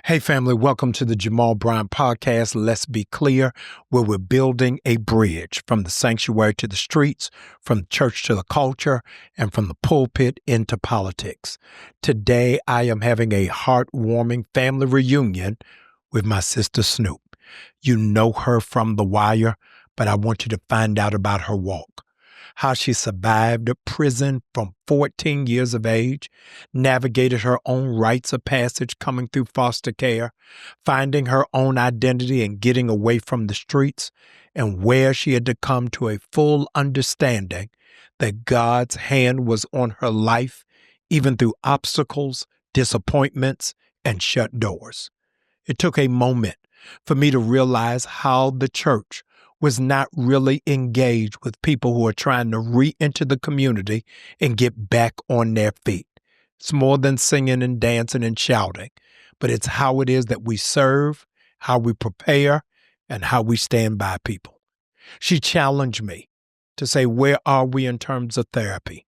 Hey, family, welcome to the Jamal Bryant Podcast. Let's be clear, where we're building a bridge from the sanctuary to the streets, from the church to the culture, and from the pulpit into politics. Today, I am having a heartwarming family reunion with my sister Snoop. You know her from The Wire, but I want you to find out about her walk. How she survived prison from 14 years of age, navigated her own rites of passage coming through foster care, finding her own identity and getting away from the streets, and where she had to come to a full understanding that God's hand was on her life, even through obstacles, disappointments, and shut doors. It took a moment for me to realize how the church was not really engaged with people who are trying to re-enter the community and get back on their feet. It's more than singing and dancing and shouting, but it's how it is that we serve, how we prepare, and how we stand by people. She challenged me to say, where are we in terms of therapy?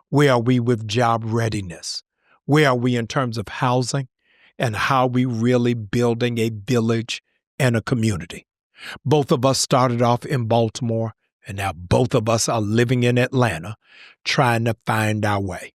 Where are we with job readiness? Where are we in terms of housing? And how are we really building a village and a community? Both of us started off in Baltimore, and now both of us are living in Atlanta, trying to find our way.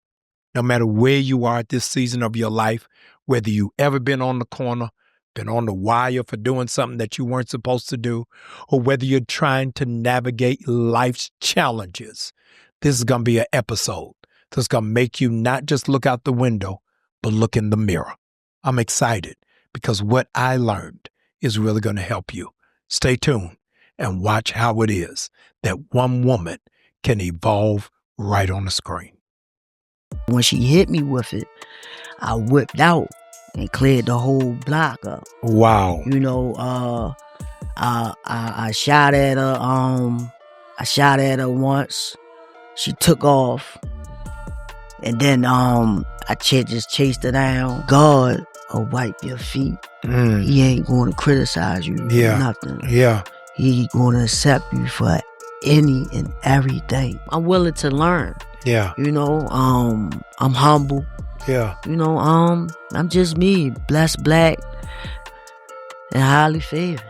No matter where you are at this season of your life, whether you've ever been on the corner, been on the wire for doing something that you weren't supposed to do, or whether you're trying to navigate life's challenges, this is going to be an episode that's going to make you not just look out the window, but look in the mirror. I'm excited because what I learned is really going to help you. Stay tuned and watch how it is that one woman can evolve right on the screen. When she hit me with it, I whipped out and cleared the whole block up. Wow. You know, I shot at her. I shot at her once. She took off, and then I just chased her down. God will wipe your feet. He ain't going to criticize you. Nothing. Yeah. He going to accept you for any and everything. I'm willing to learn. Yeah. You know, I'm humble. Yeah. You know, I'm just me, blessed, black, and highly favored.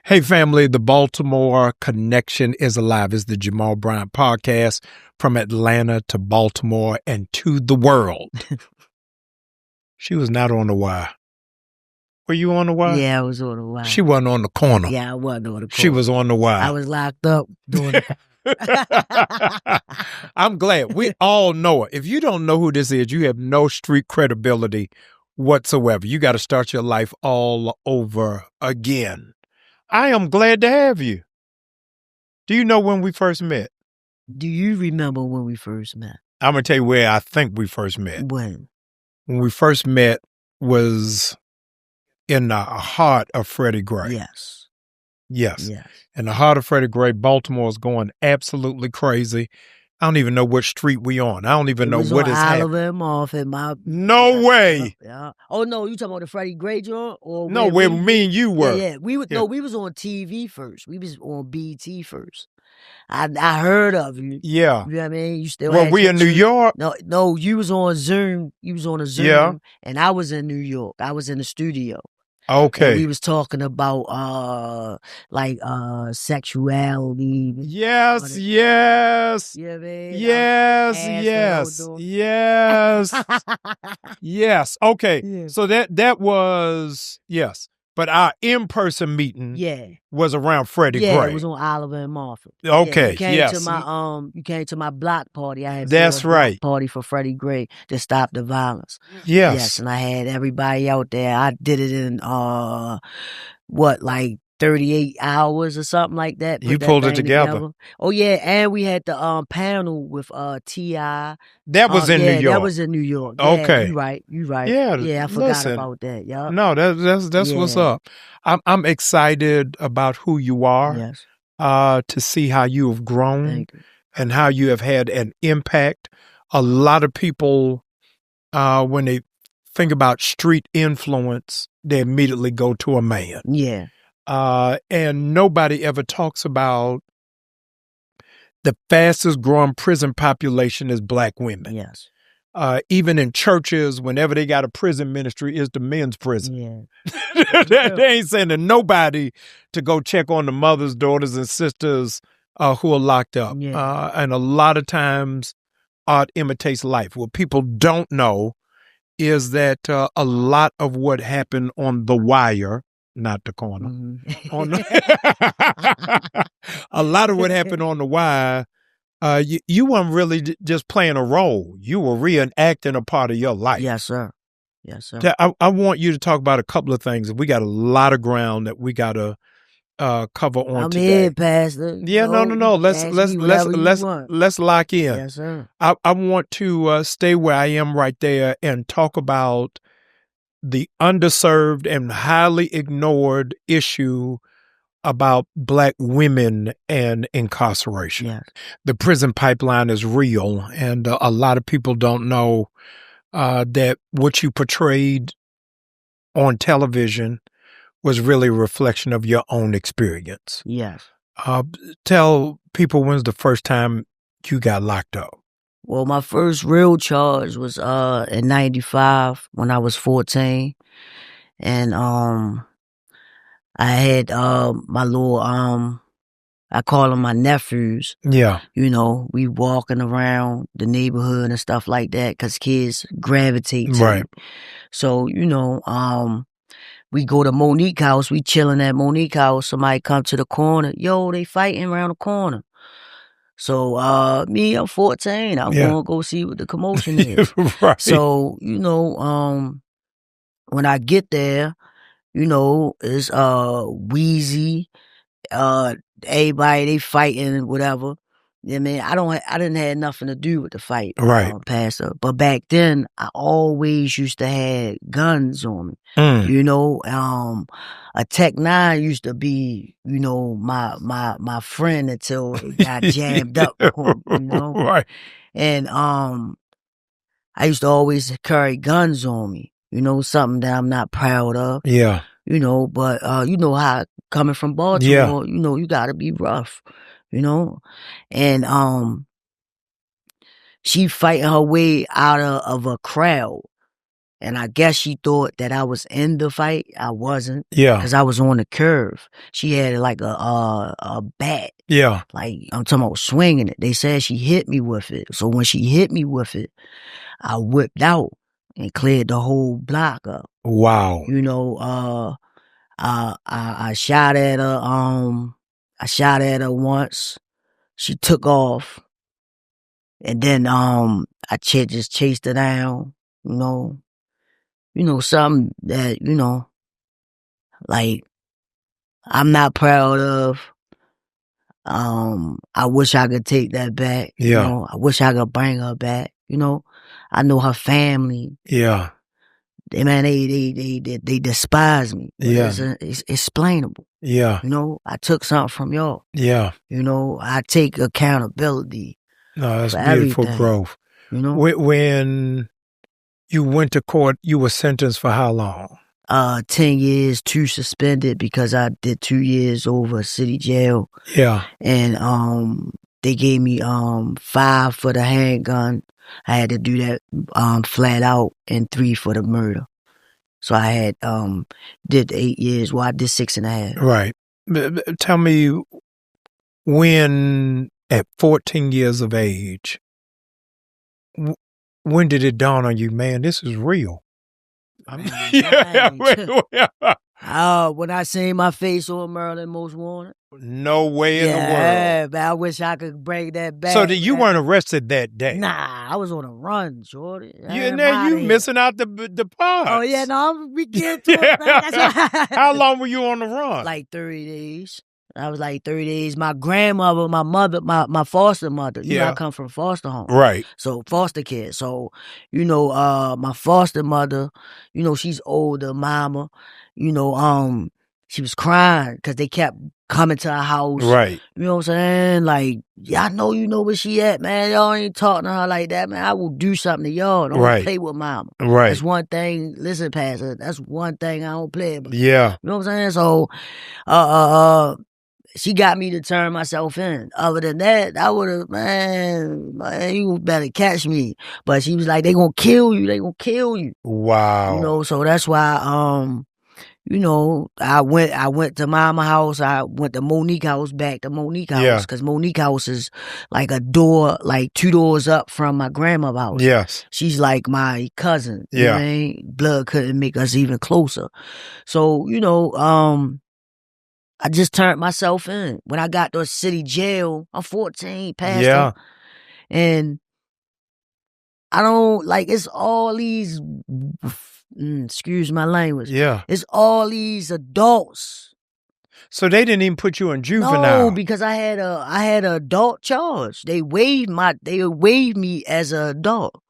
Hey, family, the Baltimore connection is alive. It's the Jamal Bryant Podcast, from Atlanta to Baltimore and to the world. She was not on the wire. Were you on the wire? Yeah, I was on the wire. She wasn't on the corner. Yeah, I wasn't on the corner. She was on the wire. I was locked up doing it. I'm glad. We all know her. If you don't know who this is, you have no street credibility whatsoever. You got to start your life all over again. I am glad to have you. Do you know when we first met? Do you remember when we first met? I'm going to tell you where I think we first met. When? When we first met was in the heart of Freddie Gray. Yes. Yes. In the heart of Freddie Gray, Baltimore is going absolutely crazy. I don't even know what street we on. I don't even know what is happening. No way. Yeah. Oh no, you talking about the Freddie Gray joint? Or no, where me and you were. Yeah. We was on TV first. We was on BT first. I heard of you. Yeah. You know what I mean? You still Well, we in New York? No, you was on Zoom. You was on a Zoom. Yeah. And I was in New York. I was in the studio. Okay. And we was talking about sexuality. Yes. Yeah, man. Yes. Okay. Yeah. So that was yes. But our in-person meeting was around Freddie Gray. Yeah, it was on Oliver and Martha. Okay, you came to my block party. I had that's right. Party for Freddie Gray to stop the violence. Yes, and I had everybody out there. I did it in 38 hours or something like that. You pulled it together. Oh yeah, and we had the panel with T.I. That was in New York. That was in New York. Okay, you right. Yeah, I forgot about that. Yeah. No, that's what's up. I'm excited about who you are. Yes. To see how you have grown and how you have had an impact. A lot of people, when they think about street influence, they immediately go to a man. Yeah. And nobody ever talks about the fastest growing prison population is Black women. Yes. Even in churches, whenever they got a prison ministry, is the men's prison. Yeah. They ain't sending nobody to go check on the mothers, daughters, and sisters who are locked up. Yeah. And a lot of times, art imitates life. What people don't know is that a lot of what happened on The Wire, not the corner, a lot of what happened on The Wire, you weren't really just playing a role. You were reenacting a part of your life. Yes, sir. Yes, sir. I want you to talk about a couple of things. We got a lot of ground that we got to cover on I'm today. here, Pastor. Yeah, no. Let's lock in. Yes, sir. I want to stay where I am right there and talk about the underserved and highly ignored issue about Black women and incarceration. Yes. The prison pipeline is real, and a lot of people don't know that what you portrayed on television was really a reflection of your own experience. Yes. Tell people when's the first time you got locked up. Well, my first real charge was in 95 when I was 14. And I had my little I call them my nephews. Yeah. You know, we walking around the neighborhood and stuff like that because kids gravitate to Right. it. So, you know, we go to Monique house, we chilling at Monique house, somebody come to the corner, yo, they fighting around the corner. So me, I'm 14, I'm gonna go see what the commotion is. Right. So, you know, when I get there, you know, it's Wheezy, everybody, they fighting, whatever. Yeah, man, I didn't have nothing to do with the fight, Right. Pastor. But back then, I always used to have guns on me. You know, a Tech 9 used to be, you know, my friend until it got jammed up. You know, Right. And I used to always carry guns on me. You know, something that I'm not proud of. Yeah. You know, but you know how coming from Baltimore, you know, you gotta be rough, you know? And she fighting her way out of a crowd. And I guess she thought that I was in the fight. I wasn't. Yeah. Because I was on the curve. She had like a bat. Yeah. Like, I'm talking about swinging it. They said she hit me with it. So when she hit me with it, I whipped out and cleared the whole block up. Wow. You know, I shot at her. I shot at her once. She took off, and then I just chased her down. You know something that like I'm not proud of. I wish I could take that back. Yeah. You know, I wish I could bring her back. You know, I know her family. Yeah. They despise me. But Yeah. it's explainable. Yeah. You know, I took something from y'all. Yeah. You know, I take accountability. No, that's for beautiful everything, growth. You know, When you went to court, you were sentenced for how long? 10 years, 2 suspended because I did 2 years over city jail. Yeah. And they gave me 5 for the handgun. I had to do that flat out, and 3 for the murder. So I had did 8 years. Well, I did 6.5. Right. Tell me, when at 14 years of age, when did it dawn on you, man, this is real? When I seen my face on Maryland Most Wanted. No way in the world. Yeah, but I wish I could bring that back. So you weren't arrested that day? Nah, I was on a run, Jordan. You missing out the parts. Oh yeah, no, we get to it. That's How long were you on the run? Like 30 days. I was like 30 days. My grandmother, my mother, my foster mother. You know, I come from foster home. Right. So foster kids. So, you know, my foster mother, you know, she's older, mama. You know, She was crying because they kept coming to her house. Right. You know what I'm saying? Like, y'all know you know where she at, man. Y'all ain't talking to her like that, man. I will do something to y'all. Don't play with mama. Right. That's one thing. Listen, Pastor, that's one thing I don't play about. Yeah. You know what I'm saying? So, she got me to turn myself in. Other than that, I would have, man, you better catch me. But she was like, they gonna kill you. They gonna kill you. Wow. You know, so that's why, you know, I went to mama house. I went to Monique house, back to Monique house. Because Monique house is like a door, like 2 doors up from my grandma's house. Yes. She's like my cousin. You know what I mean? Blood couldn't make us even closer. So, you know, I just turned myself in. When I got to a city jail, I'm 14, Pastor. Yeah. And I don't, like, it's all these, excuse my language. Yeah. It's all these adults. So they didn't even put you in juvenile? No, because I had a adult charge. They waived me as an adult.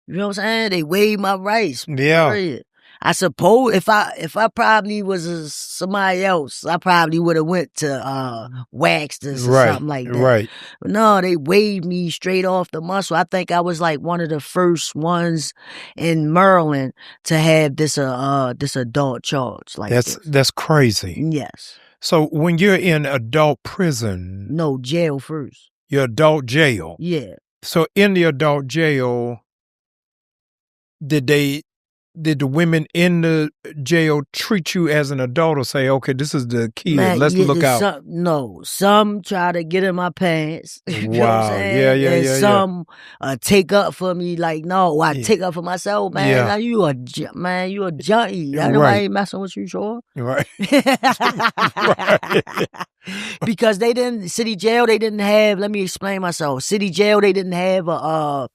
You know what I'm saying? They waived my rights. Yeah. Period. I suppose if I probably was somebody else, I probably would have went to Waxter's or something like that. Right. But no, they waived me straight off the muscle. I think I was like one of the first ones in Maryland to have this adult charge like this. That's crazy. Yes. So when you're in adult prison, no, jail first. Your adult jail. Yeah. So in the adult jail, did the women in the jail treat you as an adult or say, okay, this is the kid, man, let's look out? Some try to get in my pants. You know what I'm saying? Yeah. And some take up for me like, no, I take up for myself, man. Yeah. Now you a junkie. Nobody ain't messing with you, sure? Right. Because city jail, they didn't have, let me explain myself. City jail, they didn't have a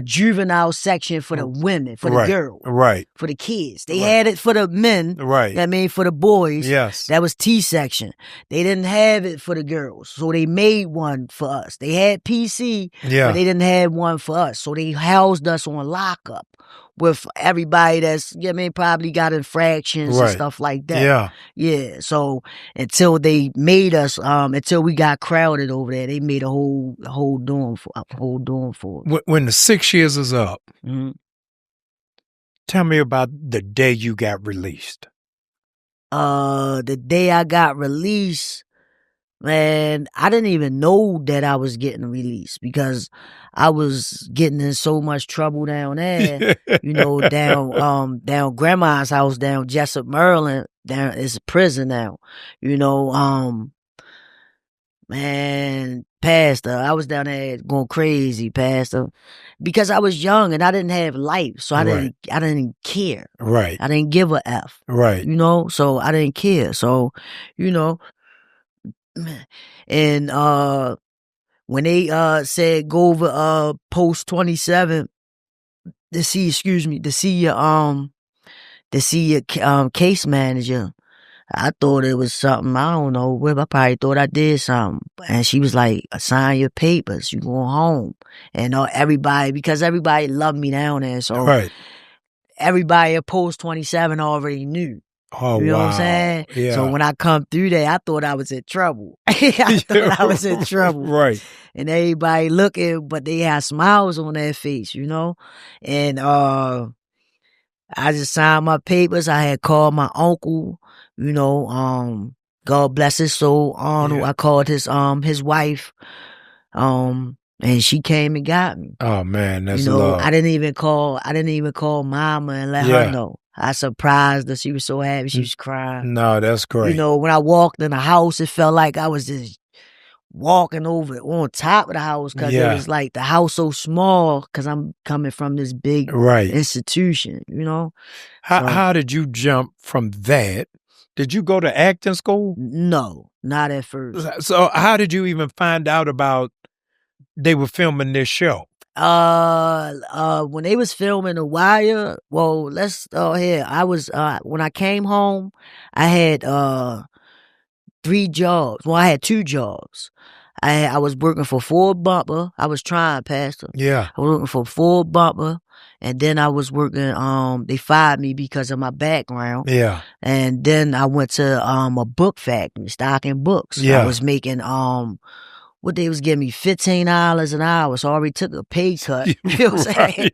juvenile section for the women, for the girls. Right. For the kids. They had it for the men. Right. I mean, for the boys. Yes. That was T section. They didn't have it for the girls. So they made one for us. They had PC, but they didn't have one for us. So they housed us on lockup with everybody that's, probably got infractions and stuff like that. Yeah. Yeah. So until they made us, until we got crowded over there, they made a whole dorm for us. When the 6 years is up, mm-hmm. Tell me about the day you got released. The day I got released, man, I didn't even know that I was getting released because I was getting in so much trouble down there. Down grandma's house, down Jessup, Maryland. Down it's a prison now. Man, Pastor, I was down there going crazy, Pastor, because I was young and I didn't have life, so I didn't care. Right. I didn't give a F. Right. So I didn't care. So, and when they said go over post 27 to see your case manager. I thought it was something, I don't know, I probably thought I did something. And she was like, sign your papers, you going home. And because everybody loved me down there, so everybody at Post 27 already knew. Oh, you know what I'm saying? Yeah. So when I come through there, I thought I was in trouble. I was in trouble. Right. And everybody looking, but they had smiles on their face, And I just signed my papers. I had called my uncle, God bless his soul, Arnold. I called his wife, and she came and got me. Oh man, that's love. I didn't even call mama and let her know. I surprised her. She was so happy. She was crying. No, that's great. When I walked in the house, it felt like I was just walking over on top of the house because it was like the house so small because I'm coming from this big institution, How did you jump from that? Did you go to acting school? No, not at first. So how did you even find out about they were filming this show? When they was filming The Wire, I was, when I came home, I had, 3 jobs. Well, I had 2 jobs. I was working for Ford Bumper. I was trying, Pastor. Yeah. I was working for Ford Bumper And then I was working, they fired me because of my background. Yeah. And then I went to a book factory, stocking books. Yeah. I was making what they was giving me $15 an hour, so I already took a pay cut. You know what I'm saying?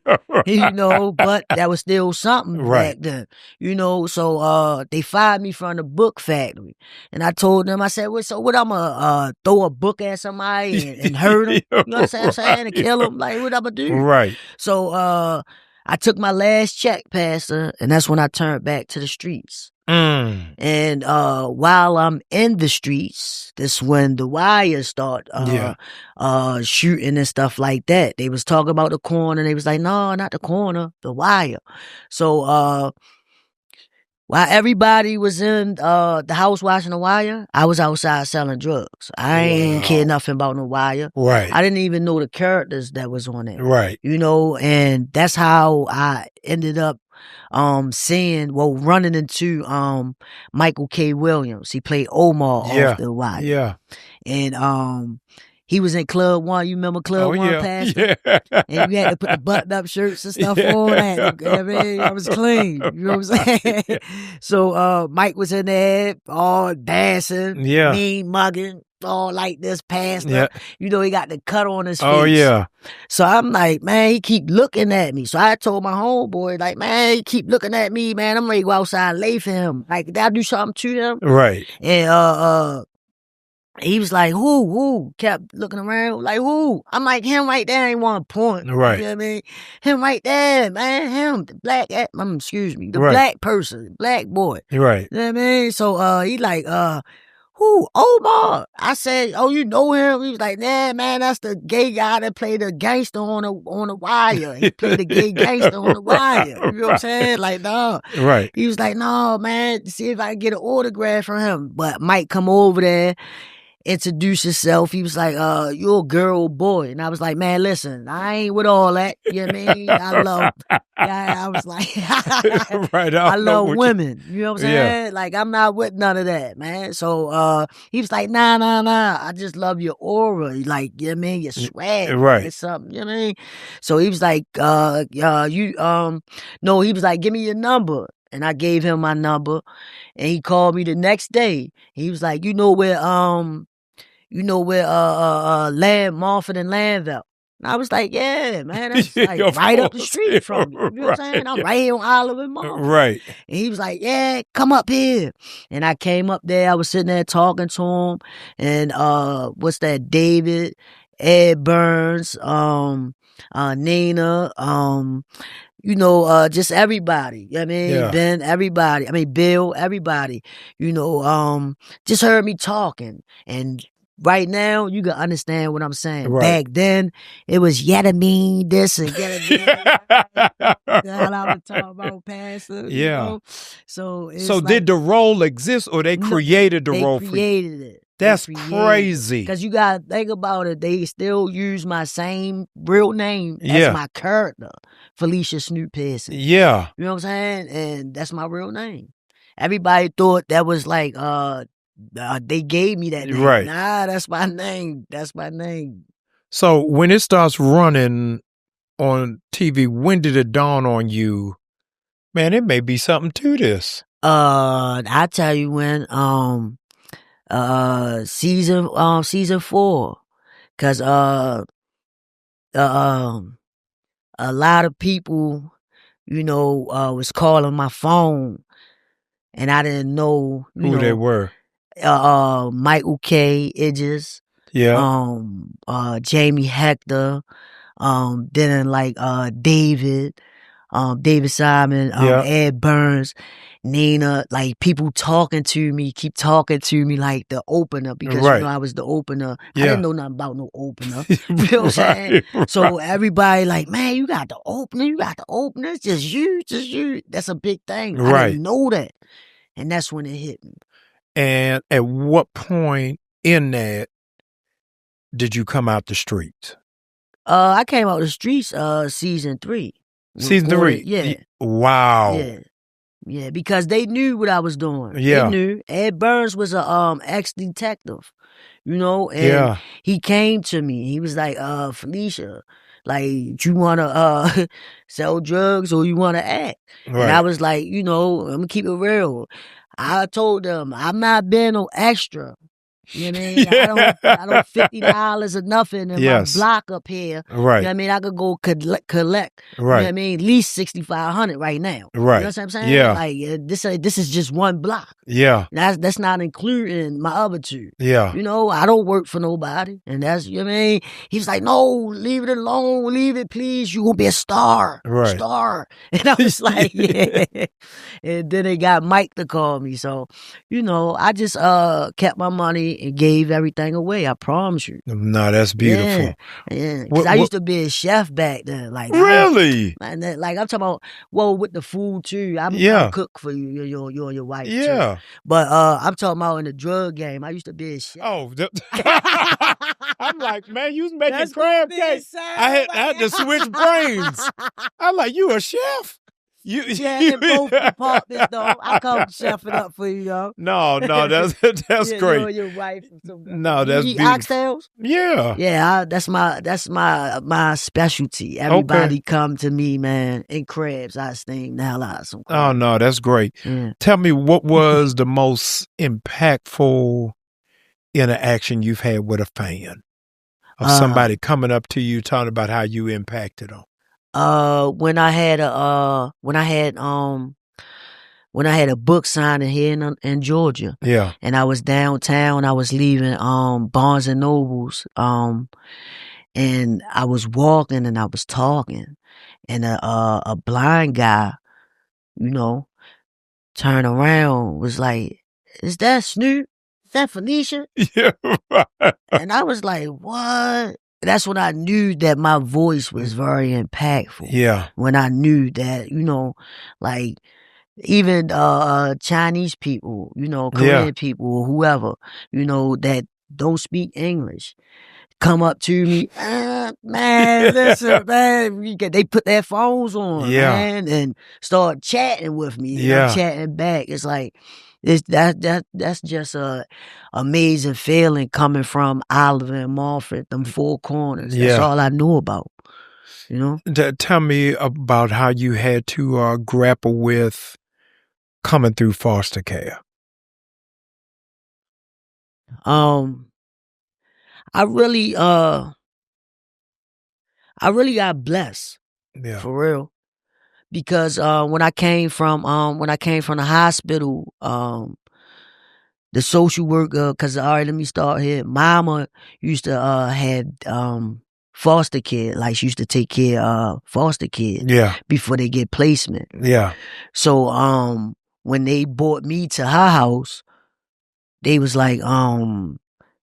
You know, but that was still something back then. You know, so they fired me from the book factory. And I told them, I said, well, so what, I'm gonna throw a book at somebody and hurt them? You know what I'm saying? And kill them? Like, what I'm gonna do? Right. So I took my last check, Pastor, and that's when I turned back to the streets. And while I'm in the streets, that's when the wires start shooting and stuff like that. They was talking about the corner. They was like, no, not the corner, the wire. So while everybody was in the house watching the wire, I was outside selling drugs. I ain't care nothing about no wire. Right. I didn't even know the characters that was on it. Right. You know, and that's how I ended up running into Michael K. Williams. He played Omar off the wire. Yeah. And he was in Club One. You remember Club One, Pastor? Yeah. And you had to put the button-up shirts and stuff on. I mean, I was clean. You know what I'm saying? So Mike was in there, all dancing, mean mugging, all like this, Pastor. Yeah. You know, he got the cut on his face. Oh, yeah. So I'm like, man, he keep looking at me. So I told my homeboy, like, man, he keep looking at me, man. I'm ready to go outside and lay for him. Like, did I do something to him? Right. And he was like, who? Kept looking around, like, who? I'm like, him right there ain't one point. Right. You know what I mean? Him right there, man. Him, the black, the black person, black boy. Right. You know what I mean? So he like, who? Omar. I said, oh, you know him? He was like, nah, man, that's the gay guy that played the gangster on the wire. He played the gay gangster on the wire. You know what I'm saying? Like, no. Right. He was like, no, man, see if I can get an autograph from him. But Mike come over there, introduce himself. He was like, you're a girl or boy. And I was like, man, listen, I ain't with all that. You know what I mean? I was like, I love women. You know what I'm saying? Like, I'm not with none of that, man. So he was like, nah. I just love your aura. Like, you know what I mean? Your swag. Right. Or something. You know what I mean? So he was like, no, he was like, give me your number. And I gave him my number. And he called me the next day. He was like, you know where Marford and Landville. And I was like, yeah, man, that's like right up the street from me. You know what I'm saying? I'm right here on Olive and Marford. Right. And he was like, yeah, come up here. And I came up there. I was sitting there talking to him. And what's that? David, Ed Burns, Nina, you know, just everybody. You know what I mean? Ben, everybody. I mean, Bill, everybody. You know, just heard me talking. And right now, you can understand what I'm saying. Right. Back then, it was yet a mean this and yet a mean that I was talking about, Pastor. Yeah. You know? So like, did the role exist or they created the role for you? They created it. That's crazy. Because you got to think about it. They still use my same real name as my character, Felicia Snoop Pearson. Yeah. You know what I'm saying? And that's my real name. Everybody thought that was like, they gave me that name. Right. Nah, that's my name. That's my name. So when it starts running on TV, when did it dawn on you, man, it may be something to this? I tell you when, season 4. Cause, a lot of people, you know, was calling my phone and I didn't know who they were. Michael K. Idris. Yeah. Jamie Hector. Then like, David Simon, Ed Burns, Nina, like people talking to me, keep talking to me like the opener because you know I was the opener. I didn't know nothing about no opener. You know what I'm saying? So everybody like, man, you got the opener, It's just you. That's a big thing. I didn't know that. And that's when it hit me. And at what point in that did you come out the streets? I came out the streets season 3. Season 3? Yeah. Wow. Yeah, because they knew what I was doing. Yeah. They knew. Ed Burns was a ex-detective, you know, and he came to me. He was like, Felicia, Like, you want to sell drugs or you want to act? Right. And I was like, I'm going to keep it real. I told them, I'm not being no extra. You know what I mean? Yeah. I don't $50 or nothing in my block up here. Right. You know what I mean? I could go collect. You know what I mean? At least 6,500 right now. Right. You know what I'm saying? Yeah. Like, this is just one block. Yeah. That's not including my other two. Yeah. I don't work for nobody. And that's, you know what I mean? He was like, no, leave it alone. Leave it, please. You gonna be a star. Right. Star. And I was like, yeah. And then they got Mike to call me. So, I just kept my money and gave everything away. I promise you. No, that's beautiful. Yeah. Because I used to be a chef back then. Like, really? I'm talking about, with the food too. I'll cook for you, your wife too. But I'm talking about in the drug game. I used to be a chef. Oh, I'm like, man, you was making crab cakes. I had to switch brains. I'm like, you a chef? In both departments, though. I come chef it up for you, yo. No, that's great. Your wife. No, that's beautiful. Oxtails? Yeah. Yeah, that's my specialty. Everybody come to me, man, in crabs. I steam the hell out of some crabs. Oh, no, that's great. Yeah. Tell me, what was the most impactful interaction you've had with a fan? Of somebody coming up to you talking about how you impacted them? When I had a book signing here in Georgia. Yeah. And I was downtown, I was leaving Barnes and Nobles. And I was walking and I was talking. And a blind guy, turned around, was like, is that Snoop? Is that Felicia? Yeah. And I was like, what? That's when I knew that my voice was very impactful. Yeah. When I knew that, like even Chinese people, Korean people, whoever, that don't speak English, come up to me, man, listen, man, they put their phones on, man, and start chatting with me. And I'm chatting back. It's like, that's just a amazing feeling coming from Oliver and Marford, them four corners. That's all I knew about. Tell me about how you had to grapple with coming through foster care. I really got blessed. Yeah. For real. Because when I came from the hospital, the social worker, because all right, let me start here. Mama used to had foster kids, like she used to take care of foster kids before they get placement. Yeah. So when they brought me to her house, they was like, don't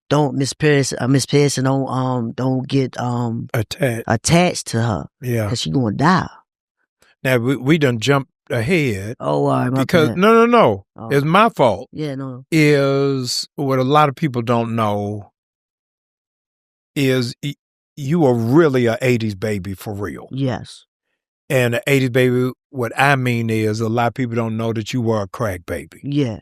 Miss Pearson don't get attached to her. Yeah. Because she gonna die. Now we done jumped ahead. Oh, all right, because no. Oh. It's my fault. Yeah, no. Is what a lot of people don't know is you were really a 80s baby for real. Yes. And the 80s baby, what I mean is a lot of people don't know that you were a crack baby. Yeah.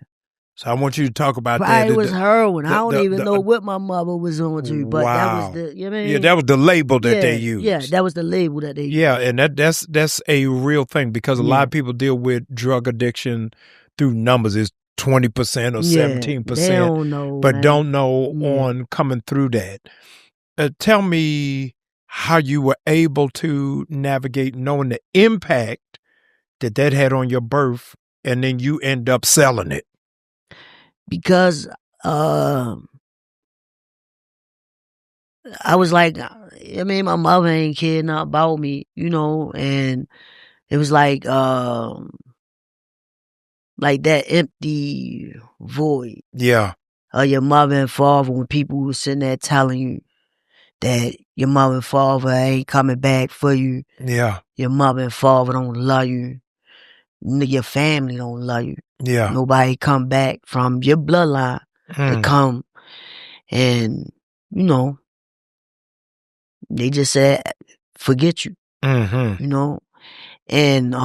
So I want you to talk about that. It was heroin. I don't even know what my mother was on to, but that was the, you know what I mean? Yeah, that was the label that they used. Yeah, that was the label that they used. Yeah, and that's a real thing because a lot of people deal with drug addiction through numbers. It's 20% or 17%. They don't know, but man. Don't know on coming through that. Tell me how you were able to navigate knowing the impact that had on your birth, and then you end up selling it. Because I was like, I mean, my mother ain't cared nothing about me, and it was like that empty void. Yeah. Your mother and father, when people were sitting there telling you that your mother and father ain't coming back for you. Yeah. Your mother and father don't love you. Your family don't love you. Yeah. Nobody come back from your bloodline to come and, they just said, forget you. Mm-hmm. And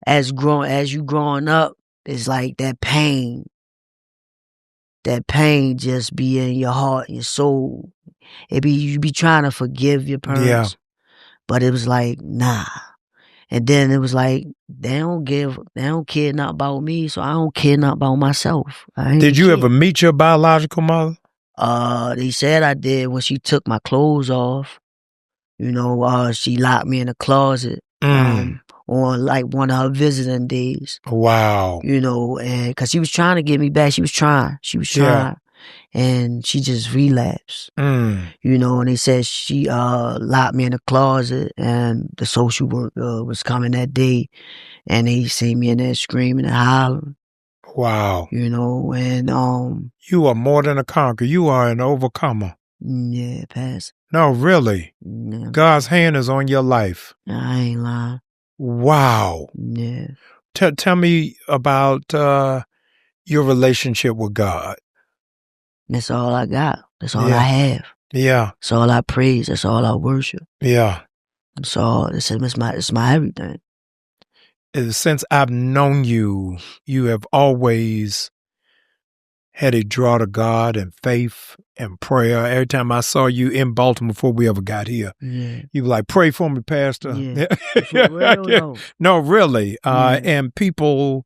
as you growing up, it's like that pain just be in your heart and your soul. you be trying to forgive your parents, but it was like, nah. And then it was like, they don't care nothing about me, so I don't care nothing about myself. Did you ever meet your biological mother? They said I did when she took my clothes off. You know, she locked me in a closet on like one of her visiting days. Wow. You know, and because she was trying to get me back. She was trying. And she just relapsed. You know, and they said she locked me in a closet, and the social worker was coming that day, and they seen me in there screaming and hollering. Wow. You know, and you are more than a conqueror. You are an overcomer. Yeah, Pastor. No, really. Yeah. God's hand is on your life. I ain't lying. Wow. Yeah. Tell me about your relationship with God. That's all I got. That's all I have. Yeah. That's all I praise. That's all I worship. Yeah. It's my everything. Since I've known you, you have always had a draw to God and faith and prayer. Every time I saw you in Baltimore before we ever got here, you were like, pray for me, Pastor. Yeah. For real, though. No, really. And people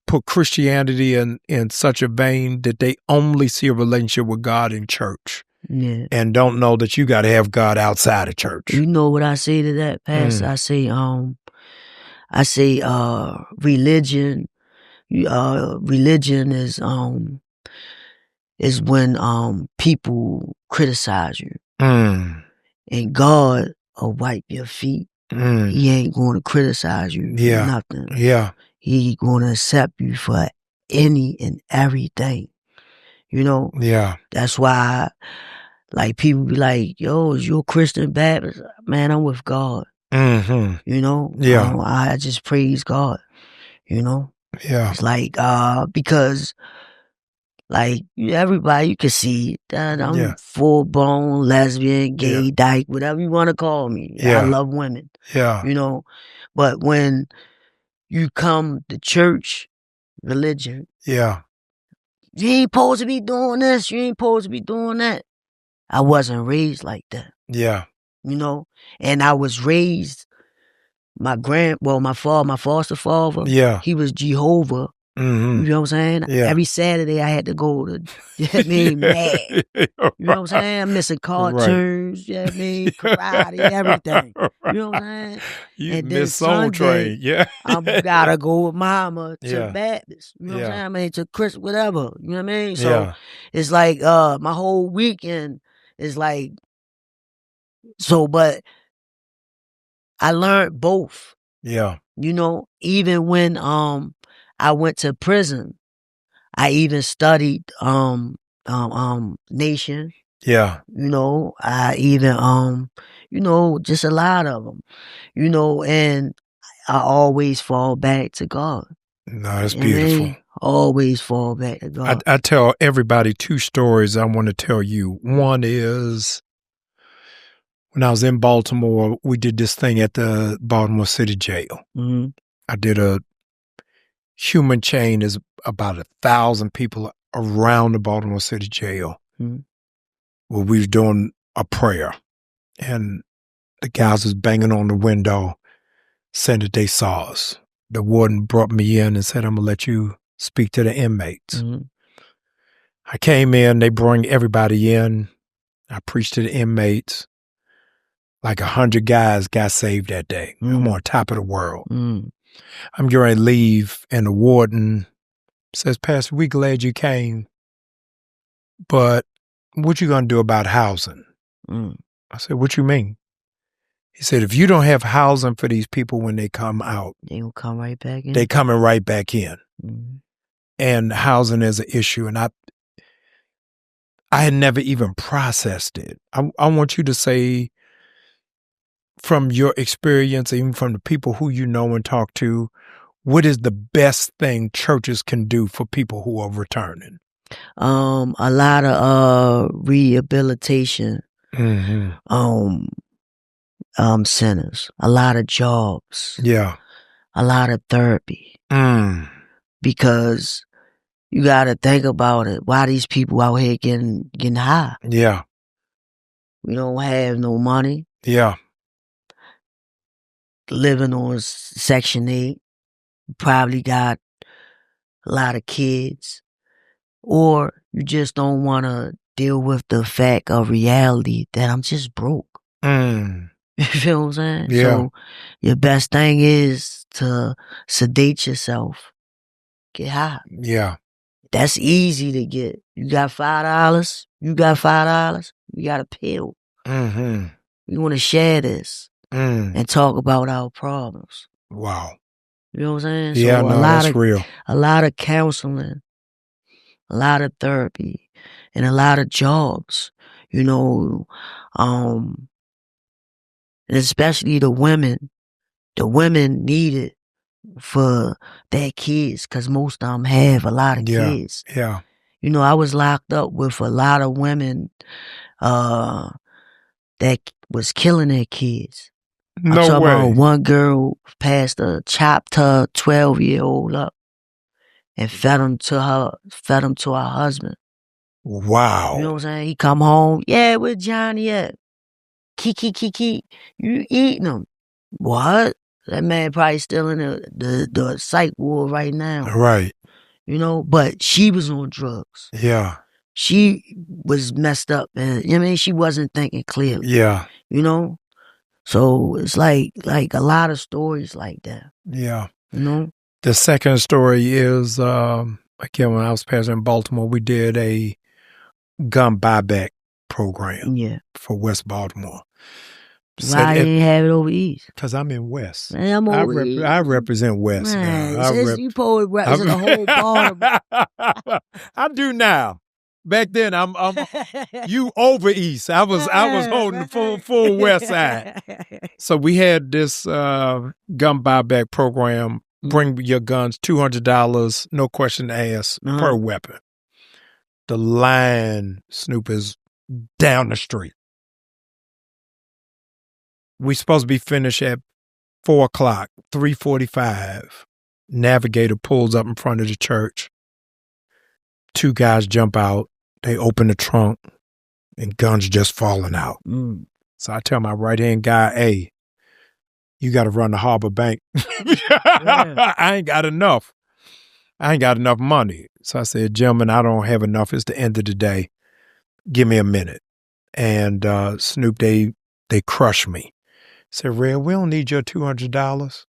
put Christianity in such a vein that they only see a relationship with God in church. Yeah. And don't know that you got to have God outside of church. You know what I say to that, Pastor? I say, religion. Religion is when people criticize you, and God will wipe your feet. He ain't going to criticize you for nothing. Yeah. He going to accept you for any and everything. You know? Yeah. That's why, like, people be like, yo, is you a Christian Baptist? Man, I'm with God. You know? Yeah. I just praise God. You know? Yeah. It's like, because, like, everybody, you can see that I'm full-blown lesbian, gay, dyke, whatever you want to call me. Yeah. I love women. Yeah. You know? But when you come to church, religion, you ain't supposed to be doing this, you ain't supposed to be doing that. I wasn't raised like that. Yeah. You know? And I was raised, my foster father, he was Jehovah. You know what I'm saying? Yeah. Every Saturday I had to go to, you know what I mean, mad. You know what I'm saying? I'm missing cartoons, you know what I mean, karate, everything. You know what I'm saying? You and miss Soul Train, I gotta go with mama to Yeah. Baptist. You know what I'm saying? I mean, to Chris, whatever. You know what I mean? So Yeah. it's like my whole weekend is like, so, but I learned both. Yeah. You know, even when I went to prison, I even studied nation. Yeah. You know, I even you know, just a lot of them. You know, and I always fall back to God. No, that's beautiful. I mean, always fall back to God. I tell everybody two stories I want to tell you. One is when I was in Baltimore, we did this thing at the Baltimore City Jail. I did a human chain. There's about 1,000 people around the Baltimore City Jail. Where we was doing a prayer, and the guys was banging on the window, saying that they saw us. The warden brought me in and said, I'm going to let you speak to the inmates. I came in, they bring everybody in. I preached to the inmates. Like 100 guys got saved that day. I'm on top of the world. I'm getting ready to leave, and the warden says, Pastor, we glad you came, but what you going to do about housing? I said, what you mean? He said, if you don't have housing for these people when they come out, they will come right back in. They coming right back in. And housing is an issue. And I had never even processed it. I want you to say, from your experience, even from the people who you know and talk to, what is the best thing churches can do for people who are returning? A lot of rehabilitation. Centers, a lot of jobs. Yeah. A lot of therapy. Because you got to think about it. Why these people out here getting high? Yeah. We don't have no money. Yeah. Living on Section 8. Probably got a lot of kids. Or you just don't want to deal with the fact of reality that I'm just broke. You feel what I'm saying? Yeah. So your best thing is to sedate yourself. Get high. Yeah. That's easy to get. You got $5. You got $5. You got a pill. Mm-hmm. We want to share this and talk about our problems. Wow. You know what I'm saying? Yeah, so no, that's real. A lot of counseling, a lot of therapy, and a lot of jobs. You know, and especially the women. The women need it for their kids because most of them have a lot of kids. Yeah. You know, I was locked up with a lot of women that was killing their kids. No I'm talking way. about one girl chopped her 12-year-old up and fed him to her husband. Wow. You know what I'm saying? He come home, yeah, where Johnny at? Kiki, you eating him. What? That man probably still in the psych ward right now. Right. You know, but she was on drugs. Yeah. She was messed up, and you know what I mean, she wasn't thinking clearly. Yeah. You know? So it's like a lot of stories like that. Yeah. You know? The second story is, again, when I was pastor in Baltimore, we did a gun buyback program for West Baltimore. Why you didn't have it over east? Because I'm in West. Man, I'm over east. I represent West. Man, you probably represent the whole Baltimore. I do now. Back then, I'm you over east. I was holding the full West side. So we had this gun buyback program. Bring your guns, $200, no question asked per weapon. The line, Snoop, is down the street. We supposed to be finished at 4:00, 3:45. Navigator pulls up in front of the church. Two guys jump out. They open the trunk and guns just falling out. So I tell my right-hand guy, hey, you got to run the Harbor Bank. I ain't got enough. I ain't got enough money. So I said, gentlemen, I don't have enough. It's the end of the day. Give me a minute. And Snoop, they crushed me. Said, Red, we don't need your $200.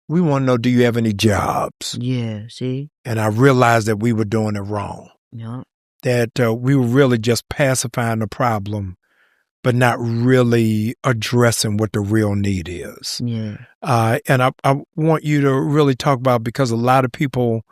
We want to know, do you have any jobs? Yeah, see? And I realized that we were doing it wrong. Yeah. That we were really just pacifying the problem, but not really addressing what the real need is. Yeah. And I want you to really talk about, because a lot of people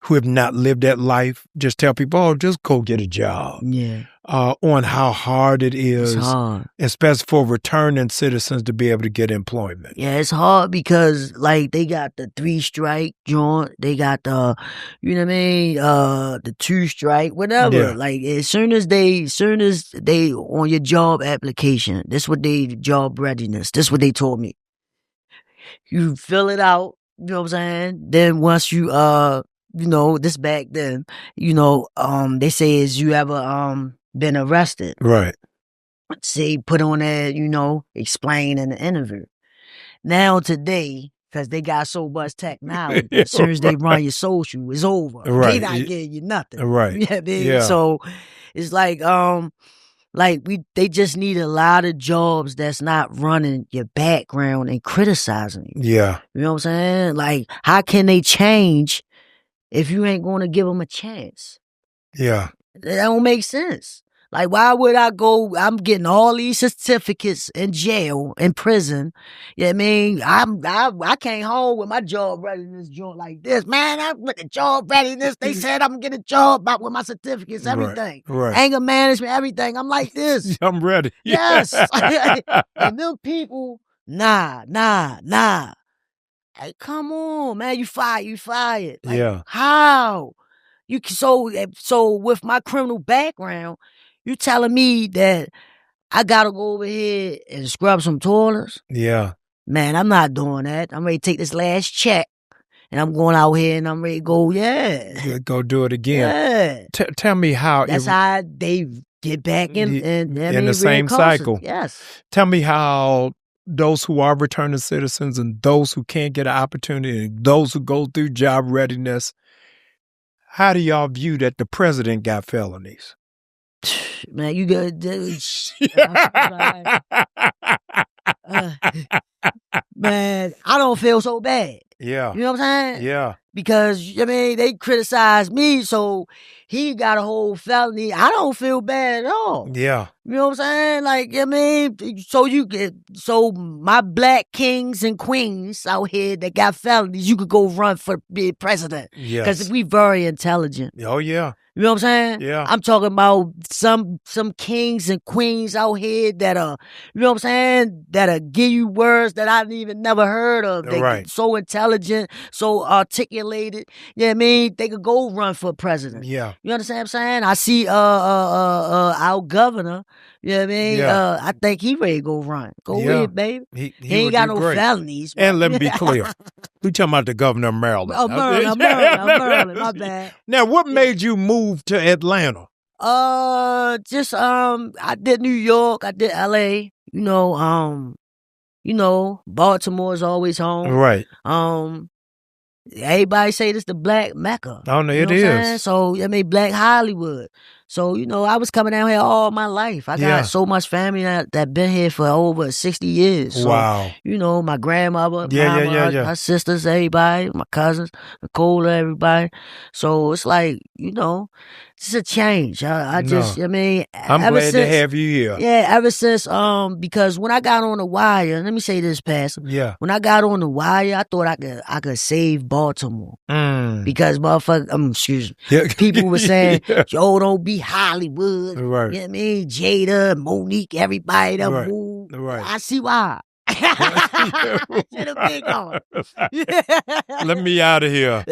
who have not lived that life just tell people, oh, just go get a job. Yeah. On how hard it is, it's hard. especially for returning citizens to be able to get employment. Yeah, it's hard because like they got the 3-strike joint, they got the, you know what I mean, the 2-strike, whatever. Yeah. Like as soon as they on your job application, this what they job readiness. This what they told me. You fill it out, you know what I'm saying? Then once you you know, this back then, you know, they say is you ever been arrested. Right. Say put on there, you know, explain in the interview. Now today, because they got so much technology, as soon as they run your social, it's over. Right. They not getting you nothing. Right. Yeah, man. Yeah. So it's like they just need a lot of jobs that's not running your background and criticizing you. Yeah. You know what I'm saying? Like, how can they change if you ain't going to give them a chance? Yeah. That don't make sense. Like, why would I go? I'm getting all these certificates in jail, in prison. You know what I mean? I came home with my job readiness joint like this. Man, I with the job readiness. They said I'm going to get a job out with my certificates, everything. Right. Anger management, everything. I'm like this. I'm ready. Yes. And them people, nah. Hey, come on, man. You fired. Like, Yeah. How? So with my criminal background, you telling me that I gotta go over here and scrub some toilets? Yeah. Man, I'm not doing that. I'm ready to take this last check, and I'm going out here and I'm ready to go. Yeah, Go do it again. Yeah. Tell me how. That's how they get back in the same cycle. Yes. Tell me how those who are returning citizens and those who can't get an opportunity, and those who go through job readiness, how do y'all view that the president got felonies? Man, you got man, I don't feel so bad. Yeah. You know what I'm saying? Yeah. Because, I mean, they criticize me, so he got a whole felony. I don't feel bad at all. Yeah. You know what I'm saying? Like, I mean, so my black kings and queens out here that got felonies, you could go run for being president. Yes. Because we very intelligent. Oh, yeah. You know what I'm saying? Yeah. I'm talking about some kings and queens out here that you know what I'm saying, that'll give you words that I even never heard of. They Right. so intelligent, so articulated. You know what I mean? They could go run for president. Yeah. You understand what I'm saying? I see our governor. You know what I mean? Yeah. I think he ready to go run. Go ahead, baby. He ain't got no felonies. And let me be clear. We talking about the governor of Maryland. Oh, Maryland, my bad. Now, what made you move to Atlanta? I did New York, I did LA, Baltimore is always home. Right. Everybody say this the black Mecca. Oh, no, it is. So, I mean, black Hollywood. So, I was coming down here all my life. I got so much family that been here for over 60 years. So, wow. My grandmother, mama, her sisters, everybody, my cousins, Nicole, everybody. So, it's like, it's a change. I'm glad to have you here. Yeah, ever since, because when I got on the wire, let me say this, Pastor. Yeah. When I got on the wire, I thought I could save Baltimore. Because people were saying, yo, don't be Hollywood. Right. You know what I mean? Jada, Monique, everybody that moved. Right. I see why. Should have been gone. Let me out of here.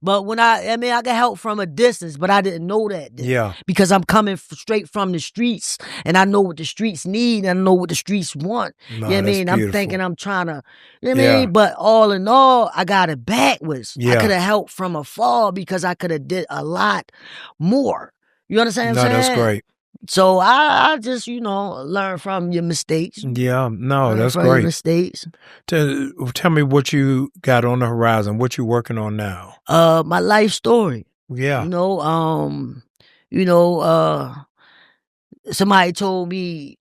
But when I got help from a distance, but I didn't know that then. Yeah. Because I'm coming straight from the streets, and I know what the streets need, and I know what the streets want. No, you know what I mean? Beautiful. I'm thinking I'm trying to, you know what I mean? But all in all, I got it backwards. Yeah. I could have helped from afar because I could have did a lot more. You understand what I'm saying? That's great. So I just, learn from your mistakes. Yeah, no, that's great. Your mistakes. Tell me what you got on the horizon. What you working on now? My life story. Yeah. Somebody told me,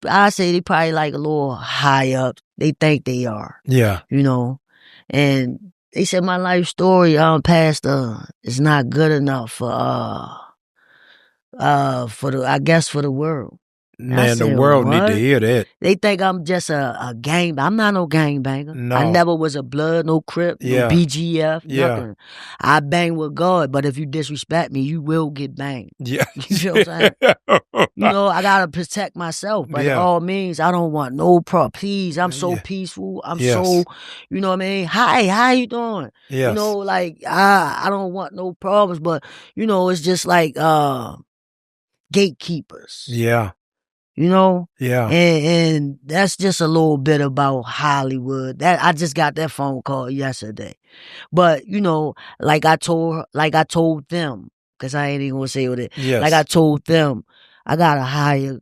I say they probably like a little high up. They think they are. Yeah. And they said my life story, Pastor, is not good enough for the world. Man, the world need to hear that. They think I'm just a gang. I'm not no gangbanger. No. I never was a blood, no Crip, no BGF, nothing. I bang with God, but if you disrespect me, you will get banged. Yeah. You feel what I'm saying? I gotta protect myself. By all means, I don't want no problem. Please, I'm so peaceful. I'm so, you know what I mean? Hi, how you doing? Yes. I don't want no problems, but it's just like gatekeepers. Yeah. Yeah. And that's just a little bit about Hollywood. That I just got that phone call yesterday. But, like I told them, because I ain't even gonna say what it. Yes. Like I told them, I got a higher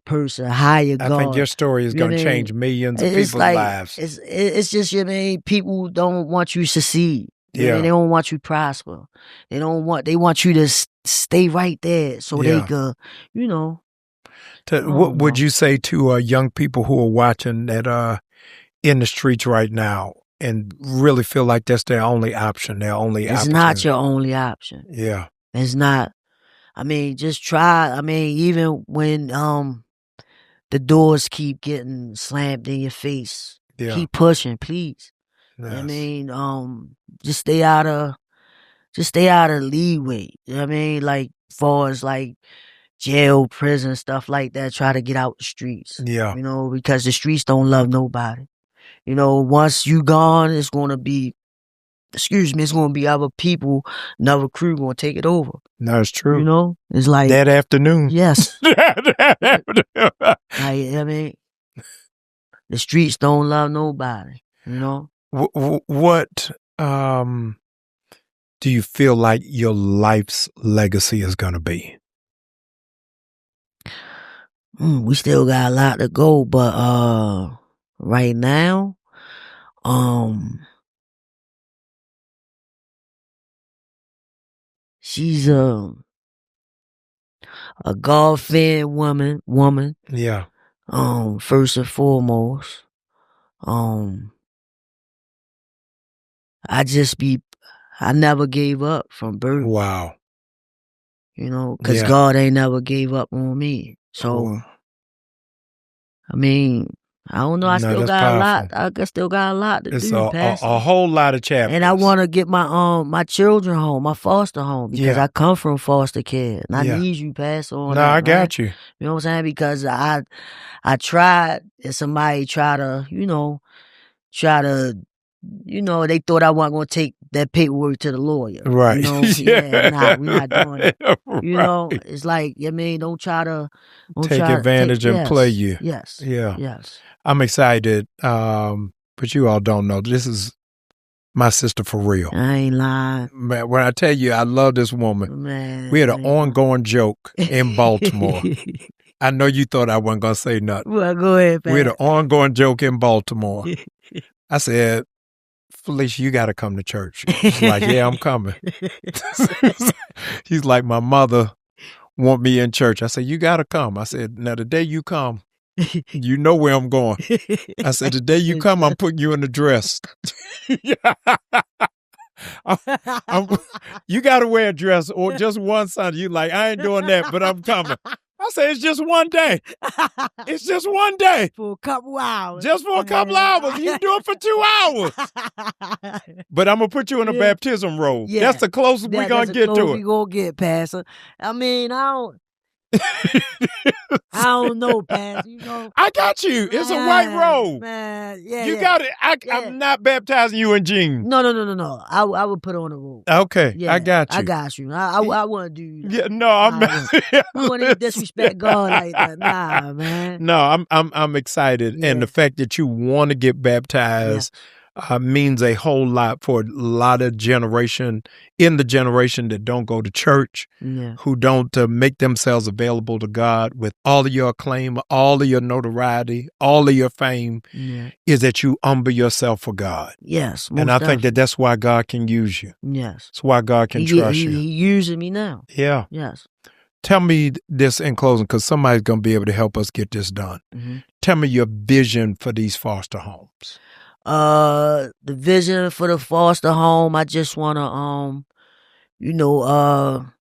person, a higher God. I think your story is gonna change millions of people's lives. It's just, people don't want you to succeed. Yeah. They don't want you to prosper. They want you to stay right there so they could, What would you say to young people who are watching that in the streets right now and really feel like that's their only option, It's not your only option. Yeah. It's not. I mean, just try. I mean, even when the doors keep getting slammed in your face, keep pushing, please. Yes. I mean, just stay out of leeway. You know what I mean? Like, far as like jail, prison, stuff like that, try to get out the streets. Yeah. Because the streets don't love nobody. Once you gone, it's going to be other people, another crew going to take it over. That's true. It's like. That afternoon. Yes. I mean, the streets don't love nobody, What do you feel like your life's legacy is going to be? We still got a lot to go, but right now, she's a God-fearing woman. Yeah. First and foremost. I never gave up from birth. Wow. You know, because Yeah. God ain't never gave up on me. So, I mean, I don't know. I No, still that's got a lot. powerful. I still got a lot to It's do, a Pastor. whole lot of chapters. And I want to get my children home, my foster home, because Yeah. I come from foster care, and I Yeah. need you, Pastor. On No, that, I man. got you. You know what I'm saying? Because I tried, and somebody try to, they thought I wasn't going to take that paperwork to the lawyer. Right. You know? Yeah, we're not doing it. Right. You know, it's like, don't try to Take advantage and play you. Yes. Yeah. Yes. I'm excited, but you all don't know. This is my sister for real. I ain't lying. Man, when I tell you I love this woman, Man, we had an ongoing joke in Baltimore. I know you thought I wasn't going to say nothing. Well, go ahead, Pat. We had an ongoing joke in Baltimore. I said, Felicia, you got to come to church. She's like, yeah, I'm coming. He's like, my mother want me in church. I said, you got to come. I said, now the day you come, you know where I'm going. I said, the day you come, I'm putting you in the dress. You got to wear a dress or just one Sunday. You like, I ain't doing that, but I'm coming. I said, it's just one day. It's just one day. For a couple hours. Just for a couple hours. You can do it for 2 hours. But I'm going to put you in a baptism robe. Yeah. That's the closest we're going to get to it. We're going to get, Pastor. I mean, I don't know, Pastor. You know, I got you. It's a white robe. Man, yeah, you got it. I'm not baptizing you in jeans. No. I would put on a robe. Okay, Yeah, I got you. I got you. I wouldn't do that. Yeah, no, I'm not. I wouldn't disrespect God like that. Nah, man. No, I'm excited, and the fact that you want to get baptized means a whole lot for a lot of generation that don't go to church, who don't make themselves available to God with all of your acclaim, all of your notoriety, all of your fame, is that you humble yourself for God. Yes. And I think that's why God can use you. Yes. That's why God can trust you. He using me now. Yeah. Yes. Tell me this in closing, because somebody's going to be able to help us get this done. Mm-hmm. Tell me your vision for these foster homes. The vision for the foster home, I just want to,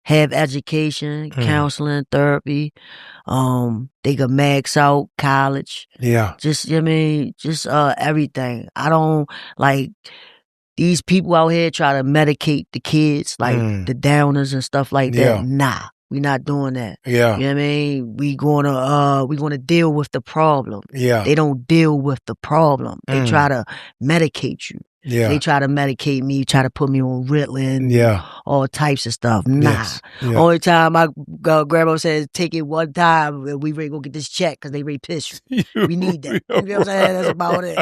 have education, counseling, therapy. They could max out college. Yeah. Just everything. I don't like these people out here try to medicate the kids, like the downers and stuff like that. Nah. We're not doing that. Yeah. You know what I mean? We're gonna deal with the problem. Yeah. They don't deal with the problem. They try to medicate you. Yeah. They try to medicate me, try to put me on Ritalin. Yeah. All types of stuff. Nah. Yes. Yeah. Only time my grandma says, take it one time and we ready to go get this check because they ready to piss you. We need that. You know what I'm saying? That's about it.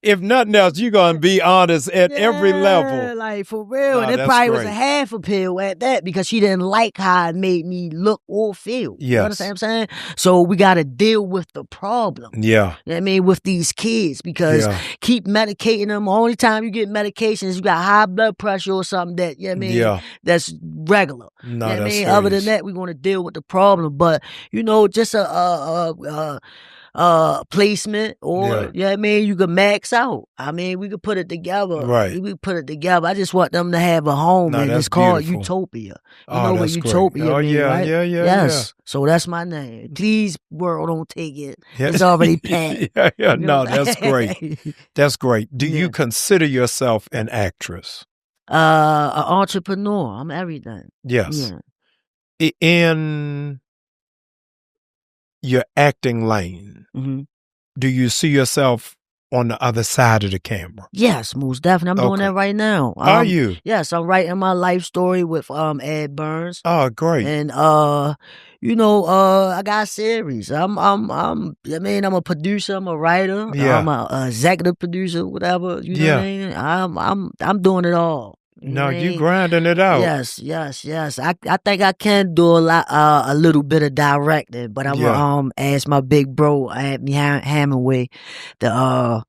If nothing else, you're going to be honest at every level. Like, for real. No, and it probably was a half a pill at that because she didn't like how it made me look or feel. Yes. You understand what I'm saying? So we got to deal with the problem. Yeah. You know what I mean? With these kids because keep medicating them. Only time you get medications, you got high blood pressure or something that, you know what I mean? Yeah. That's regular. No, you know what I that's mean? serious. Other than that, we're going to deal with the problem. But, just a placement or, you know what I mean? You could max out. I mean, we could put it together. Right. We put it together. I just want them to have a home and it's called beautiful. Utopia. You Oh, know what that's Utopia great. mean, right? Yeah. Yes. So that's my name. Please, world, don't take it. It's already packed. Yeah. No, that's great. That's great. Do you consider yourself an actress? An entrepreneur. I'm everything. Yes. Yeah. In your acting lane, do you see yourself on the other side of the camera? Yes, most definitely. I'm doing that right now. Are you? Yes, I'm writing my life story with Ed Burns. Oh, great. And I got a series. I'm a producer, I'm a writer, I'm a executive producer, whatever. You know what I mean? I'm doing it all. No, you grinding it out. Yes. I think I can do a little bit of directing, but I'm gonna ask my big bro Anthony Hammondway to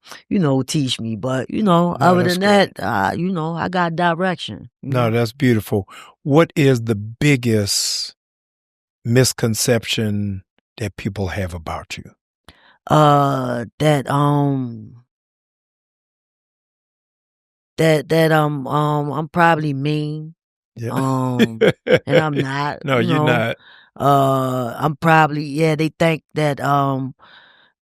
teach me. But other than that, I got direction. No, that's beautiful. What is the biggest misconception that people have about you? That I'm probably mean. Yeah. And I'm not. No, you're not. I'm probably they think that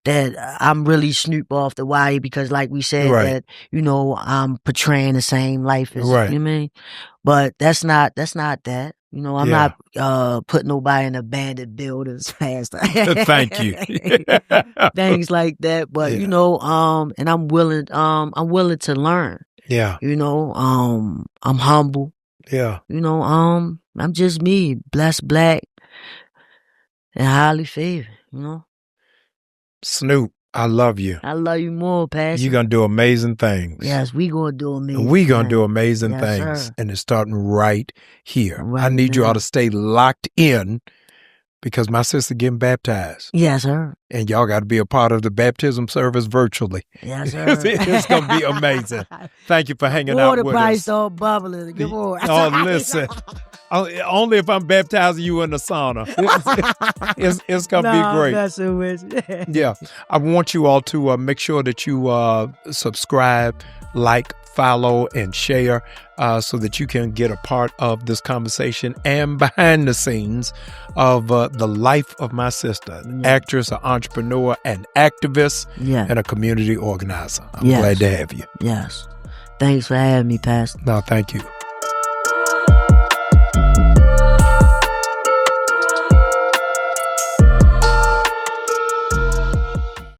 that I'm really Snoop off the wire because like we said that I'm portraying the same life as you know what I mean? But that's not that. I'm not putting nobody in abandoned buildings faster. Thank you. Things like that. But and I'm willing to learn. Yeah. I'm humble. Yeah. I'm just me, blessed, black, and highly favored, Snoop, I love you. I love you more, Pastor. You're going to do amazing things. Yes, we going to do amazing things. We're going to do amazing Yes, things. Sir. And it's starting right here. Right I need now. you all to stay locked in because my sister getting baptized. Yes, sir. And y'all got to be a part of the baptism service virtually. Yes, sir. It's going to be amazing. Thank you for hanging out with us. Water price start bubbling. Good morning. Oh, listen. Only if I'm baptizing you in the sauna. It's going to be great. That's so much. Yeah. I want you all to make sure that you subscribe, like, follow, and share so that you can get a part of this conversation and behind the scenes of the life of my sister, actress, an entrepreneur, an activist, and a community organizer. I'm glad to have you. Yes. Thanks for having me, Pastor. No, thank you.